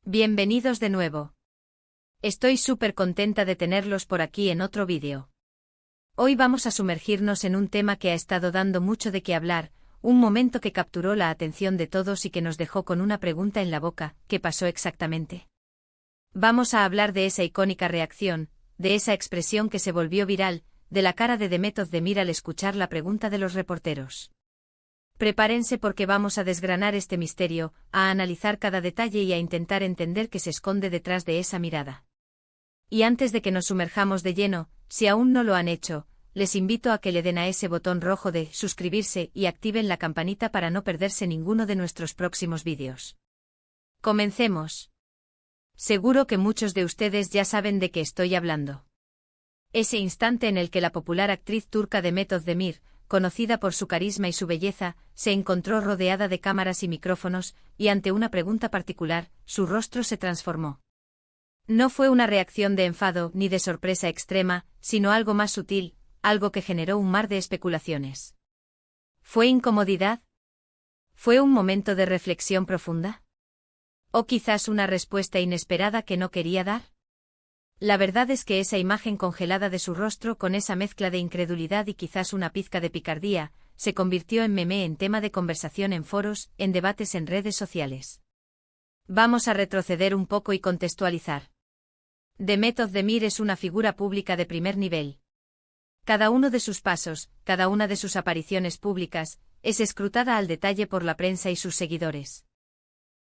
Bienvenidos de nuevo. Estoy súper contenta de tenerlos por aquí en otro vídeo. Hoy vamos a sumergirnos en un tema que ha estado dando mucho de qué hablar, un momento que capturó la atención de todos y que nos dejó con una pregunta en la boca: ¿qué pasó exactamente? Vamos a hablar de esa icónica reacción, de esa expresión que se volvió viral, de la cara de Demet Özdemir al escuchar la pregunta de los reporteros. Prepárense porque vamos a desgranar este misterio, a analizar cada detalle y a intentar entender qué se esconde detrás de esa mirada. Y antes de que nos sumerjamos de lleno, si aún no lo han hecho, les invito a que le den a ese botón rojo de suscribirse y activen la campanita para no perderse ninguno de nuestros próximos vídeos. Comencemos. Seguro que muchos de ustedes ya saben de qué estoy hablando. Ese instante en el que la popular actriz turca Demet Özdemir, conocida por su carisma y su belleza, se encontró rodeada de cámaras y micrófonos, y ante una pregunta particular, su rostro se transformó. No fue una reacción de enfado ni de sorpresa extrema, sino algo más sutil, algo que generó un mar de especulaciones. ¿Fue incomodidad? ¿Fue un momento de reflexión profunda? ¿O quizás una respuesta inesperada que no quería dar? La verdad es que esa imagen congelada de su rostro, con esa mezcla de incredulidad y quizás una pizca de picardía, se convirtió en meme, en tema de conversación en foros, en debates en redes sociales. Vamos a retroceder un poco y contextualizar. Demet Özdemir es una figura pública de primer nivel. Cada uno de sus pasos, cada una de sus apariciones públicas, es escrutada al detalle por la prensa y sus seguidores.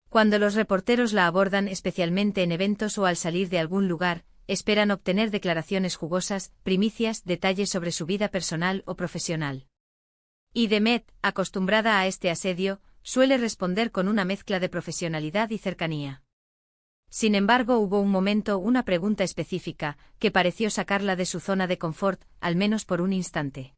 Cuando los reporteros la abordan, especialmente en eventos o al salir de algún lugar, esperan obtener declaraciones jugosas, primicias, detalles sobre su vida personal o profesional. Y Demet, acostumbrada a este asedio, suele responder con una mezcla de profesionalidad y cercanía. Sin embargo, hubo un momento, una pregunta específica, que pareció sacarla de su zona de confort, al menos por un instante.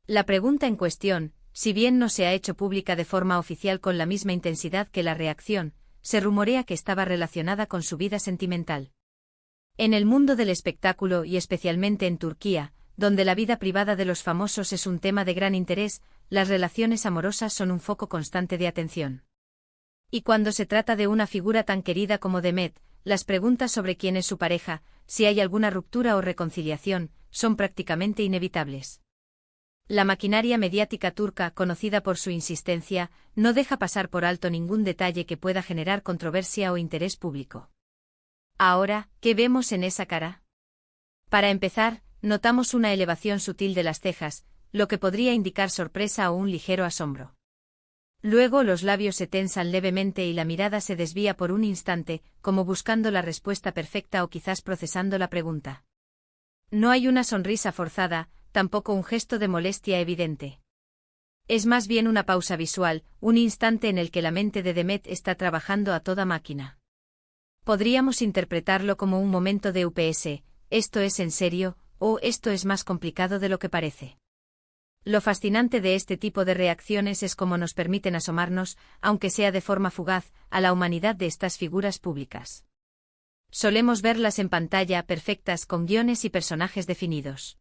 La pregunta en cuestión, si bien no se ha hecho pública de forma oficial con la misma intensidad que la reacción, se rumorea que estaba relacionada con su vida sentimental. En el mundo del espectáculo y especialmente en Turquía, donde la vida privada de los famosos es un tema de gran interés, las relaciones amorosas son un foco constante de atención. Y cuando se trata de una figura tan querida como Demet, las preguntas sobre quién es su pareja, si hay alguna ruptura o reconciliación, son prácticamente inevitables. La maquinaria mediática turca, conocida por su insistencia, no deja pasar por alto ningún detalle que pueda generar controversia o interés público. Ahora, ¿qué vemos en esa cara? Para empezar, notamos una elevación sutil de las cejas, lo que podría indicar sorpresa o un ligero asombro. Luego los labios se tensan levemente y la mirada se desvía por un instante, como buscando la respuesta perfecta o quizás procesando la pregunta. No hay una sonrisa forzada, tampoco un gesto de molestia evidente. Es más bien una pausa visual, un instante en el que la mente de Demet está trabajando a toda máquina. Podríamos interpretarlo como un momento de UPS, ¿esto es en serio?, o ¿esto es más complicado de lo que parece? Lo fascinante de este tipo de reacciones es cómo nos permiten asomarnos, aunque sea de forma fugaz, a la humanidad de estas figuras públicas. Solemos verlas en pantalla, perfectas, con guiones y personajes definidos.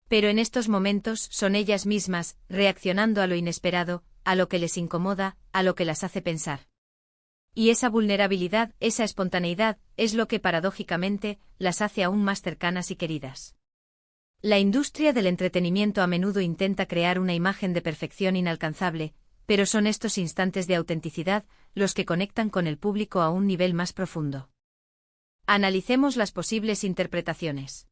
Pero en estos momentos son ellas mismas, reaccionando a lo inesperado, a lo que les incomoda, a lo que las hace pensar. Y esa vulnerabilidad, esa espontaneidad, es lo que paradójicamente las hace aún más cercanas y queridas. La industria del entretenimiento a menudo intenta crear una imagen de perfección inalcanzable, pero son estos instantes de autenticidad los que conectan con el público a un nivel más profundo. Analicemos las posibles interpretaciones.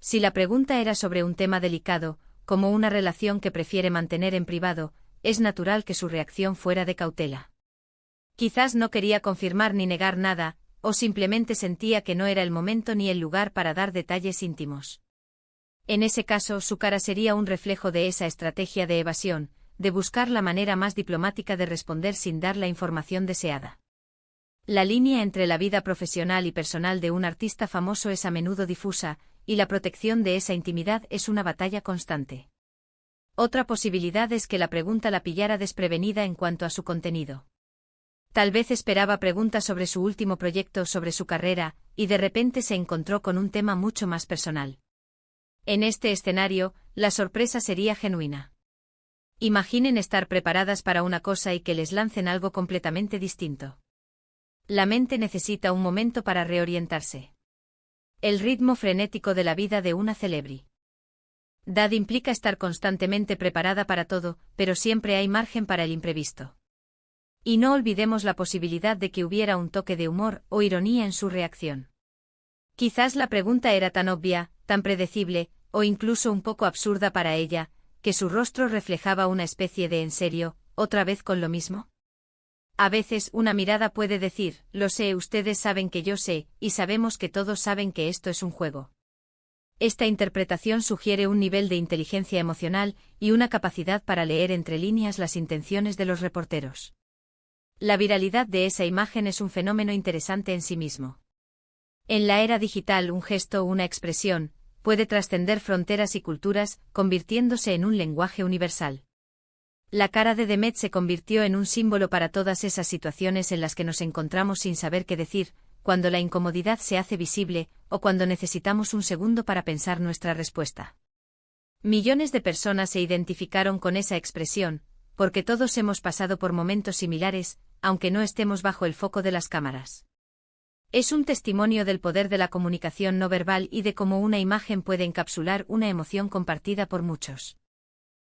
Si la pregunta era sobre un tema delicado, como una relación que prefiere mantener en privado, es natural que su reacción fuera de cautela. Quizás no quería confirmar ni negar nada, o simplemente sentía que no era el momento ni el lugar para dar detalles íntimos. En ese caso, su cara sería un reflejo de esa estrategia de evasión, de buscar la manera más diplomática de responder sin dar la información deseada. La línea entre la vida profesional y personal de un artista famoso es a menudo difusa, y la protección de esa intimidad es una batalla constante. Otra posibilidad es que la pregunta la pillara desprevenida en cuanto a su contenido. Tal vez esperaba preguntas sobre su último proyecto, sobre su carrera, y de repente se encontró con un tema mucho más personal. En este escenario, la sorpresa sería genuina. Imaginen estar preparadas para una cosa y que les lancen algo completamente distinto. La mente necesita un momento para reorientarse. El ritmo frenético de la vida de una celebridad implica estar constantemente preparada para todo, pero siempre hay margen para el imprevisto. Y no olvidemos la posibilidad de que hubiera un toque de humor o ironía en su reacción. Quizás la pregunta era tan obvia, tan predecible, o incluso un poco absurda para ella, que su rostro reflejaba una especie de ¿en serio, otra vez con lo mismo? A veces una mirada puede decir, lo sé, ustedes saben que yo sé, y sabemos que todos saben que esto es un juego. Esta interpretación sugiere un nivel de inteligencia emocional y una capacidad para leer entre líneas las intenciones de los reporteros. La viralidad de esa imagen es un fenómeno interesante en sí mismo. En la era digital, un gesto o una expresión puede trascender fronteras y culturas, convirtiéndose en un lenguaje universal. La cara de Demet se convirtió en un símbolo para todas esas situaciones en las que nos encontramos sin saber qué decir, cuando la incomodidad se hace visible, o cuando necesitamos un segundo para pensar nuestra respuesta. Millones de personas se identificaron con esa expresión, porque todos hemos pasado por momentos similares, aunque no estemos bajo el foco de las cámaras. Es un testimonio del poder de la comunicación no verbal y de cómo una imagen puede encapsular una emoción compartida por muchos.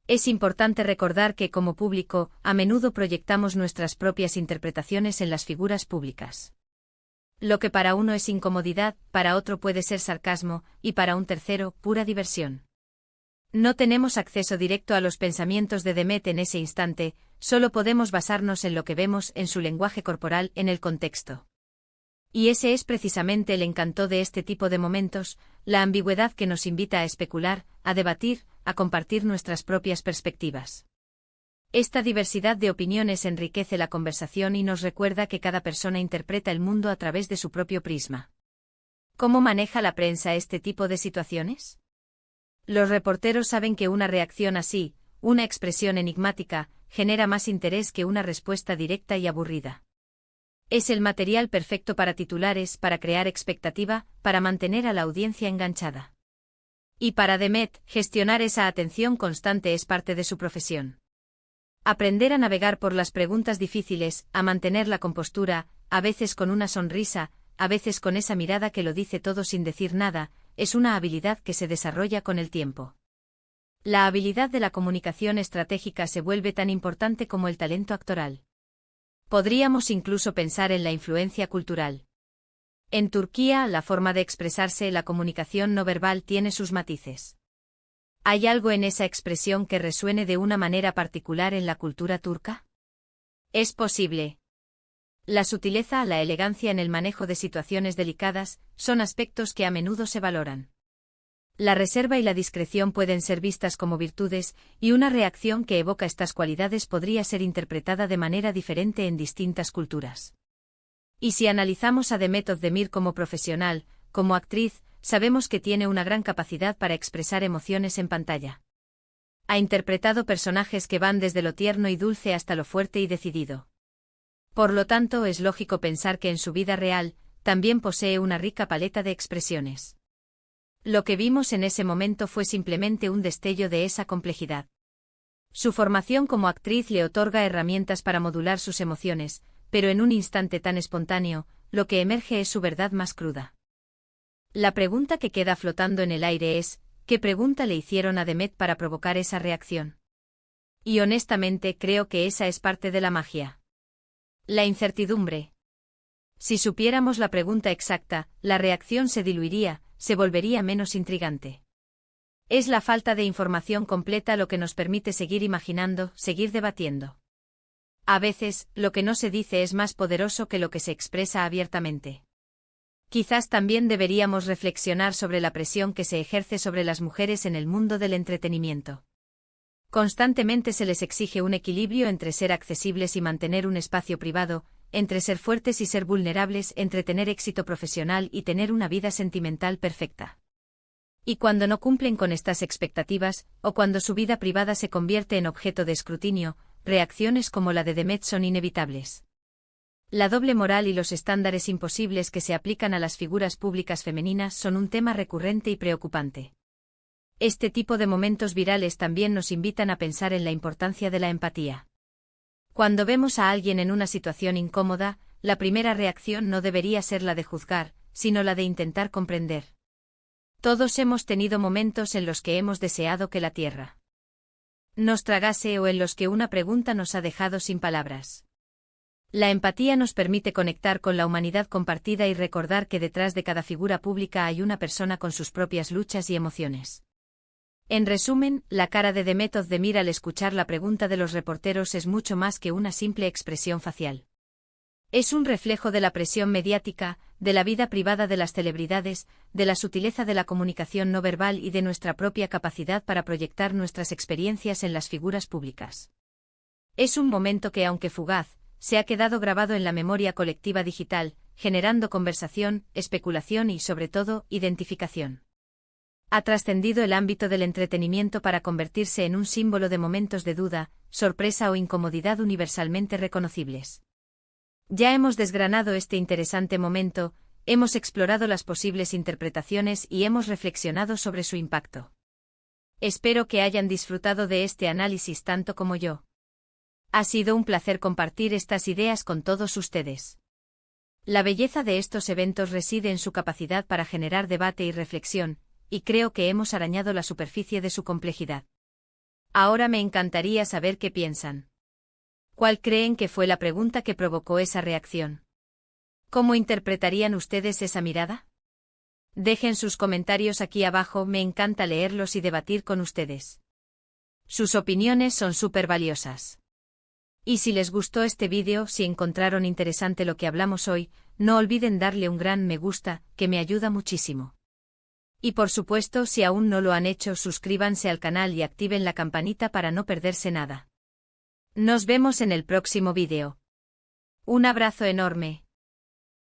Es importante recordar que, como público, a menudo proyectamos nuestras propias interpretaciones en las figuras públicas. Lo que para uno es incomodidad, para otro puede ser sarcasmo, y para un tercero, pura diversión. No tenemos acceso directo a los pensamientos de Demet en ese instante, solo podemos basarnos en lo que vemos en su lenguaje corporal, en el contexto. Y ese es precisamente el encanto de este tipo de momentos, la ambigüedad que nos invita a especular, a debatir, a compartir nuestras propias perspectivas. Esta diversidad de opiniones enriquece la conversación y nos recuerda que cada persona interpreta el mundo a través de su propio prisma. ¿Cómo maneja la prensa este tipo de situaciones? Los reporteros saben que una reacción así, una expresión enigmática, genera más interés que una respuesta directa y aburrida. Es el material perfecto para titulares, para crear expectativa, para mantener a la audiencia enganchada. Y para Demet, gestionar esa atención constante es parte de su profesión. Aprender a navegar por las preguntas difíciles, a mantener la compostura, a veces con una sonrisa, a veces con esa mirada que lo dice todo sin decir nada, es una habilidad que se desarrolla con el tiempo. La habilidad de la comunicación estratégica se vuelve tan importante como el talento actoral. Podríamos incluso pensar en la influencia cultural. En Turquía, la forma de expresarse, la comunicación no verbal tiene sus matices. ¿Hay algo en esa expresión que resuene de una manera particular en la cultura turca? Es posible. La sutileza, la elegancia en el manejo de situaciones delicadas, son aspectos que a menudo se valoran. La reserva y la discreción pueden ser vistas como virtudes, y una reacción que evoca estas cualidades podría ser interpretada de manera diferente en distintas culturas. Y si analizamos a Demet Özdemir como profesional, como actriz, sabemos que tiene una gran capacidad para expresar emociones en pantalla. Ha interpretado personajes que van desde lo tierno y dulce hasta lo fuerte y decidido. Por lo tanto, es lógico pensar que en su vida real, también posee una rica paleta de expresiones. Lo que vimos en ese momento fue simplemente un destello de esa complejidad. Su formación como actriz le otorga herramientas para modular sus emociones, pero en un instante tan espontáneo, lo que emerge es su verdad más cruda. La pregunta que queda flotando en el aire es, ¿qué pregunta le hicieron a Demet para provocar esa reacción? Y honestamente creo que esa es parte de la magia. La incertidumbre. Si supiéramos la pregunta exacta, la reacción se diluiría, se volvería menos intrigante. Es la falta de información completa lo que nos permite seguir imaginando, seguir debatiendo. A veces, lo que no se dice es más poderoso que lo que se expresa abiertamente. Quizás también deberíamos reflexionar sobre la presión que se ejerce sobre las mujeres en el mundo del entretenimiento. Constantemente se les exige un equilibrio entre ser accesibles y mantener un espacio privado, entre ser fuertes y ser vulnerables, entre tener éxito profesional y tener una vida sentimental perfecta. Y cuando no cumplen con estas expectativas, o cuando su vida privada se convierte en objeto de escrutinio, reacciones como la de Demet son inevitables. La doble moral y los estándares imposibles que se aplican a las figuras públicas femeninas son un tema recurrente y preocupante. Este tipo de momentos virales también nos invitan a pensar en la importancia de la empatía. Cuando vemos a alguien en una situación incómoda, la primera reacción no debería ser la de juzgar, sino la de intentar comprender. Todos hemos tenido momentos en los que hemos deseado que la Tierra nos tragase o en los que una pregunta nos ha dejado sin palabras. La empatía nos permite conectar con la humanidad compartida y recordar que detrás de cada figura pública hay una persona con sus propias luchas y emociones. En resumen, la cara de The Method de Mir al escuchar la pregunta de los reporteros es mucho más que una simple expresión facial. Es un reflejo de la presión mediática, de la vida privada de las celebridades, de la sutileza de la comunicación no verbal y de nuestra propia capacidad para proyectar nuestras experiencias en las figuras públicas. Es un momento que, aunque fugaz, se ha quedado grabado en la memoria colectiva digital, generando conversación, especulación y, sobre todo, identificación. Ha trascendido el ámbito del entretenimiento para convertirse en un símbolo de momentos de duda, sorpresa o incomodidad universalmente reconocibles. Ya hemos desgranado este interesante momento, hemos explorado las posibles interpretaciones y hemos reflexionado sobre su impacto. Espero que hayan disfrutado de este análisis tanto como yo. Ha sido un placer compartir estas ideas con todos ustedes. La belleza de estos eventos reside en su capacidad para generar debate y reflexión, y creo que hemos arañado la superficie de su complejidad. Ahora me encantaría saber qué piensan. ¿Cuál creen que fue la pregunta que provocó esa reacción? ¿Cómo interpretarían ustedes esa mirada? Dejen sus comentarios aquí abajo, me encanta leerlos y debatir con ustedes. Sus opiniones son súper valiosas. Y si les gustó este vídeo, si encontraron interesante lo que hablamos hoy, no olviden darle un gran me gusta, que me ayuda muchísimo. Y por supuesto, si aún no lo han hecho, suscríbanse al canal y activen la campanita para no perderse nada. Nos vemos en el próximo vídeo. Un abrazo enorme.